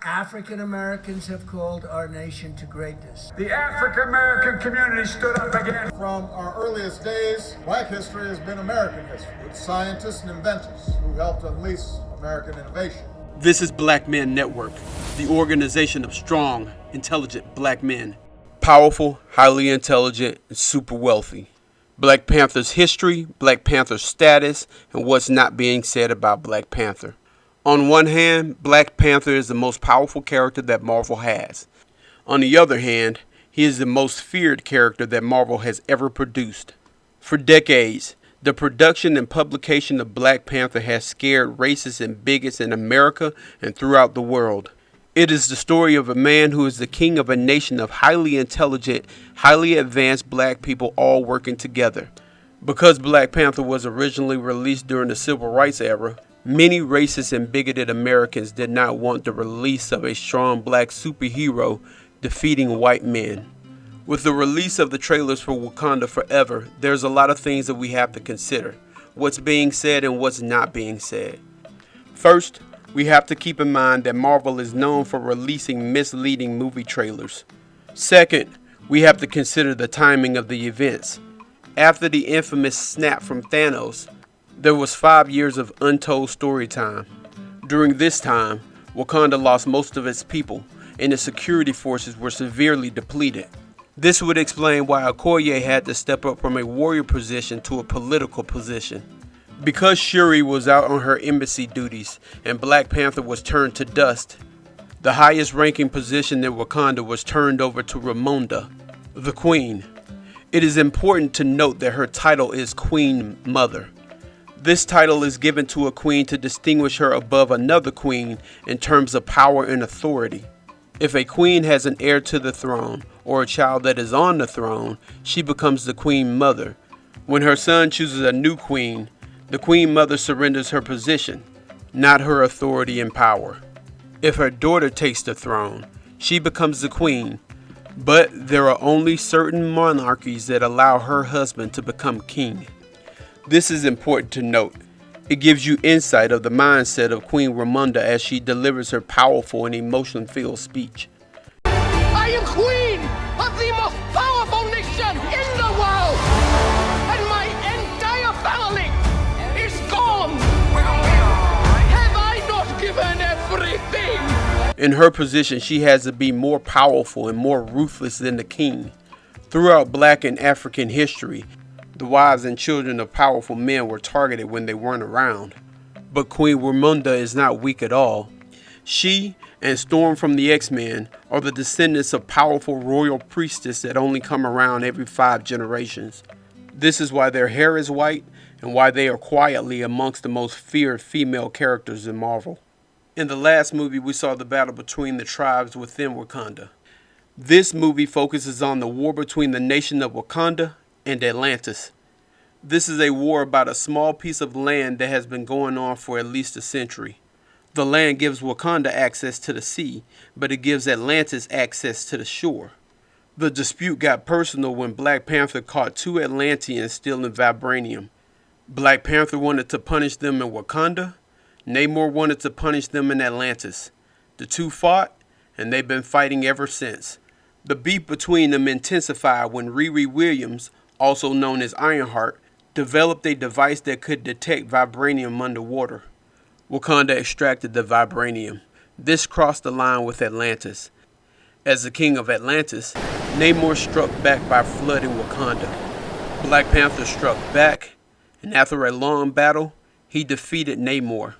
African Americans have called our nation to greatness. The African American community stood up again. From our earliest days, Black history has been American history, with scientists and inventors who helped unleash American innovation. This is Black Men Network, the organization of strong, intelligent Black men. Powerful, highly intelligent, and super wealthy. Black Panther's history, Black Panther's status, and what's not being said about Black Panther. On one hand, Black Panther is the most powerful character that Marvel has. On the other hand, he is the most feared character that Marvel has ever produced. For decades, the production and publication of Black Panther has scared racists and bigots in America and throughout the world. It is the story of a man who is the king of a nation of highly intelligent, highly advanced Black people all working together. Because Black Panther was originally released during the Civil Rights era, many racist and bigoted Americans did not want the release of a strong Black superhero defeating white men. With the release of the trailers for Wakanda Forever, there's a lot of things that we have to consider. What's being said and what's not being said. First, we have to keep in mind that Marvel is known for releasing misleading movie trailers. Second, we have to consider the timing of the events. After the infamous snap from Thanos, there was 5 years of untold story time. During this time, Wakanda lost most of its people, and the security forces were severely depleted. This would explain why Okoye had to step up from a warrior position to a political position. Because Shuri was out on her embassy duties and Black Panther was turned to dust, the highest ranking position in Wakanda was turned over to Ramonda, the Queen. It is important to note that her title is Queen Mother. This title is given to a queen to distinguish her above another queen in terms of power and authority. If a queen has an heir to the throne or a child that is on the throne, she becomes the Queen Mother. When her son chooses a new queen, the Queen Mother surrenders her position, not her authority and power. If her daughter takes the throne, she becomes the queen, but there are only certain monarchies that allow her husband to become king. This is important to note. It gives you insight of the mindset of Queen Ramonda as she delivers her powerful and emotion-filled speech. I am queen of the most powerful nation in the world, and my entire family is gone. Have I not given everything? In her position, she has to be more powerful and more ruthless than the king. Throughout Black and African history, the wives and children of powerful men were targeted when they weren't around. But Queen Ramonda is not weak at all. She and Storm from the X-Men are the descendants of powerful royal priestesses that only come around every 5 generations. This is why their hair is white and why they are quietly amongst the most feared female characters in Marvel. In the last movie, we saw the battle between the tribes within Wakanda. This movie focuses on the war between the nation of Wakanda and Atlantis. This is a war about a small piece of land that has been going on for at least a century. The land gives Wakanda access to the sea, but it gives Atlantis access to the shore. The dispute got personal when Black Panther caught 2 Atlanteans stealing vibranium. Black Panther wanted to punish them in Wakanda. Namor wanted to punish them in Atlantis. The two fought, and they've been fighting ever since. The beef between them intensified when Riri Williams, also known as Ironheart, developed a device that could detect vibranium underwater. Wakanda extracted the vibranium. This crossed the line with Atlantis. As the king of Atlantis, Namor struck back by flooding Wakanda. Black Panther struck back, and after a long battle, he defeated Namor.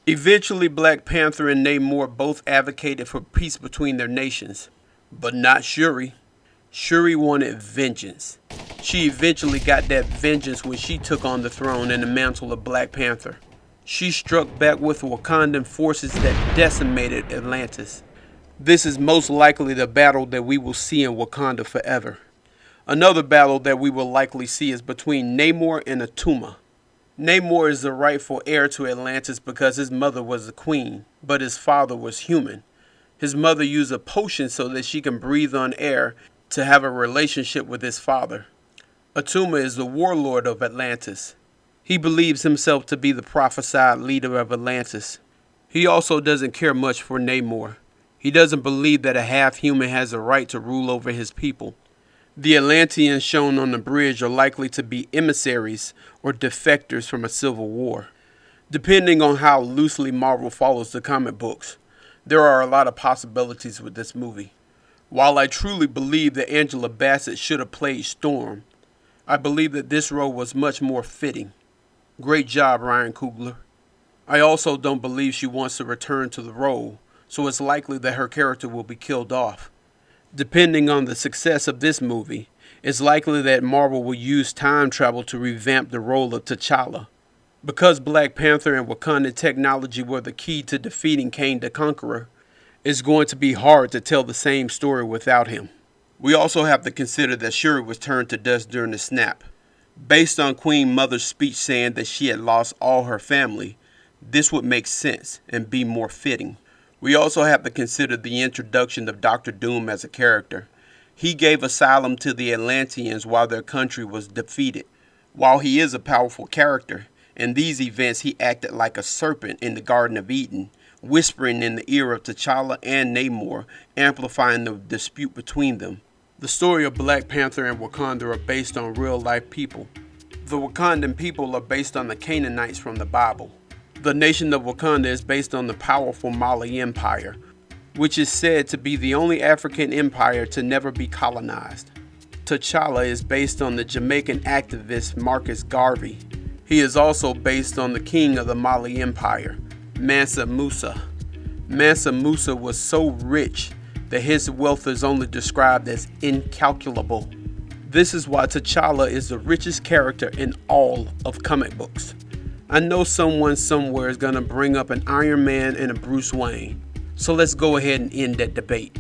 Eventually, Black Panther and Namor both advocated for peace between their nations, but not Shuri. Shuri wanted vengeance. She eventually got that vengeance when she took on the throne and the mantle of Black Panther. She struck back with Wakandan forces that decimated Atlantis. This is most likely the battle that we will see in Wakanda Forever. Another battle that we will likely see is between Namor and Atuma. Namor is the rightful heir to Atlantis because his mother was a queen, but his father was human. His mother used a potion so that she can breathe on air to have a relationship with his father. Atuma is the warlord of Atlantis. He believes himself to be the prophesied leader of Atlantis. He also doesn't care much for Namor. He doesn't believe that a half-human has a right to rule over his people. The Atlanteans shown on the bridge are likely to be emissaries or defectors from a civil war. Depending on how loosely Marvel follows the comic books, there are a lot of possibilities with this movie. While I truly believe that Angela Bassett should have played Storm, I believe that this role was much more fitting. Great job, Ryan Coogler. I also don't believe she wants to return to the role, so it's likely that her character will be killed off. Depending on the success of this movie, it's likely that Marvel will use time travel to revamp the role of T'Challa. Because Black Panther and Wakandan technology were the key to defeating Kang the Conqueror, it's going to be hard to tell the same story without him. We also have to consider that Shuri was turned to dust during the snap. Based on Queen Mother's speech saying that she had lost all her family, this would make sense and be more fitting. We also have to consider the introduction of Dr. Doom as a character. He gave asylum to the Atlanteans while their country was defeated. While he is a powerful character, in these events he acted like a serpent in the Garden of Eden, whispering in the ear of T'Challa and Namor, amplifying the dispute between them. The story of Black Panther and Wakanda are based on real-life people. The Wakandan people are based on the Canaanites from the Bible. The nation of Wakanda is based on the powerful Mali Empire, which is said to be the only African empire to never be colonized. T'Challa is based on the Jamaican activist Marcus Garvey. He is also based on the king of the Mali Empire, Mansa Musa. Mansa Musa was so rich that his wealth is only described as incalculable. This is why T'Challa is the richest character in all of comic books. I know someone somewhere is going to bring up an Iron Man and a Bruce Wayne, so let's go ahead and end that debate.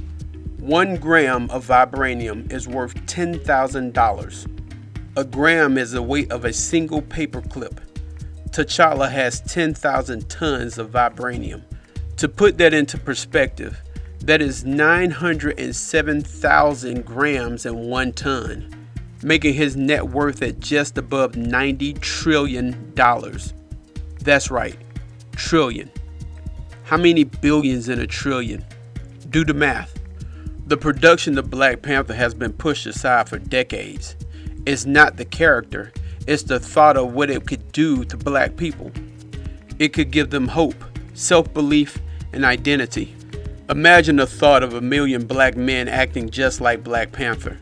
1 gram of vibranium is worth $10,000. A gram is the weight of a single paperclip. T'Challa has 10,000 tons of vibranium. To put that into perspective, that is 907,000 grams in 1 ton, making his net worth at just above $90 trillion. That's right, trillion. How many billions in a trillion? Do the math. The production of Black Panther has been pushed aside for decades. It's not the character, it's the thought of what it could do to black people. It could give them hope, self-belief, and identity. Imagine the thought of 1 million black men acting just like Black Panther.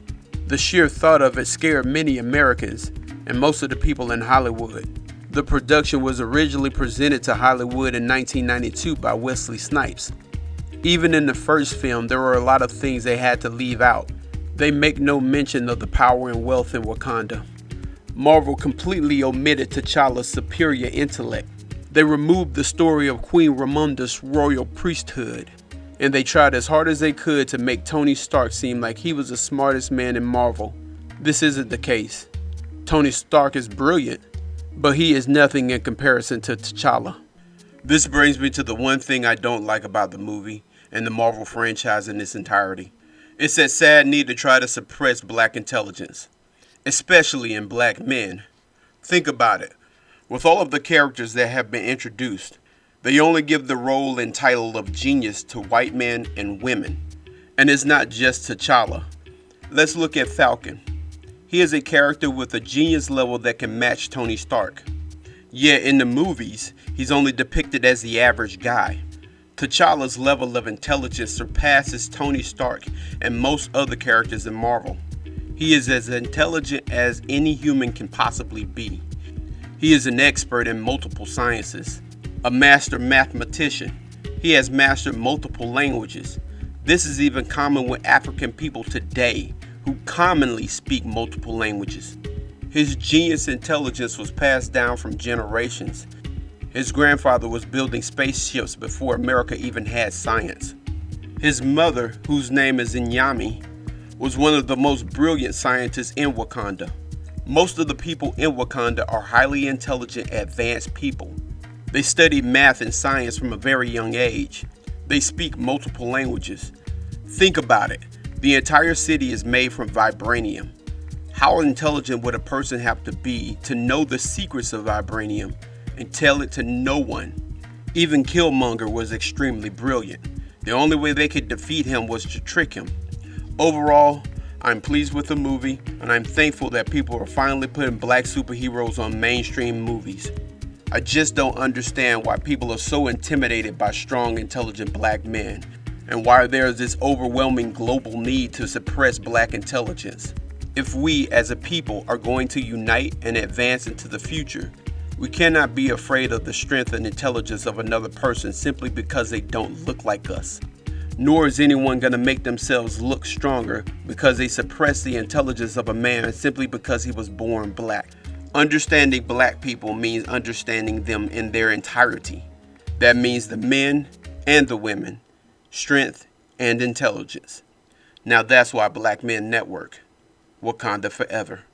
The sheer thought of it scared many Americans and most of the people in Hollywood. The production was originally presented to Hollywood in 1992 by Wesley Snipes. Even in the first film, there were a lot of things they had to leave out. They make no mention of the power and wealth in Wakanda. Marvel completely omitted T'Challa's superior intellect. They removed the story of Queen Ramonda's royal priesthood, and they tried as hard as they could to make Tony Stark seem like he was the smartest man in Marvel. This isn't the case. Tony Stark is brilliant, but he is nothing in comparison to T'Challa. This brings me to the one thing I don't like about the movie and the Marvel franchise in its entirety. It's that sad need to try to suppress black intelligence, especially in black men. Think about it. With all of the characters that have been introduced, they only give the role and title of genius to white men and women. And it's not just T'Challa. Let's look at Falcon. He is a character with a genius level that can match Tony Stark. Yet in the movies, he's only depicted as the average guy. T'Challa's level of intelligence surpasses Tony Stark and most other characters in Marvel. He is as intelligent as any human can possibly be. He is an expert in multiple sciences, a master mathematician. He has mastered multiple languages. This is even common with African people today, who commonly speak multiple languages. His genius intelligence was passed down from generations. His grandfather was building spaceships before America even had science. His mother, whose name is Inyami, was one of the most brilliant scientists in Wakanda. Most of the people in Wakanda are highly intelligent, advanced people. They study math and science from a very young age. They speak multiple languages. Think about it. The entire city is made from vibranium. How intelligent would a person have to be to know the secrets of vibranium and tell it to no one? Even Killmonger was extremely brilliant. The only way they could defeat him was to trick him. Overall, I'm pleased with the movie, and I'm thankful that people are finally putting black superheroes on mainstream movies. I just don't understand why people are so intimidated by strong, intelligent black men, and why there is this overwhelming global need to suppress black intelligence. If we as a people are going to unite and advance into the future, we cannot be afraid of the strength and intelligence of another person simply because they don't look like us. Nor is anyone going to make themselves look stronger because they suppress the intelligence of a man simply because he was born black. Understanding black people means understanding them in their entirety. That means the men and the women, strength and intelligence. Now that's why Black Men Network, Wakanda Forever.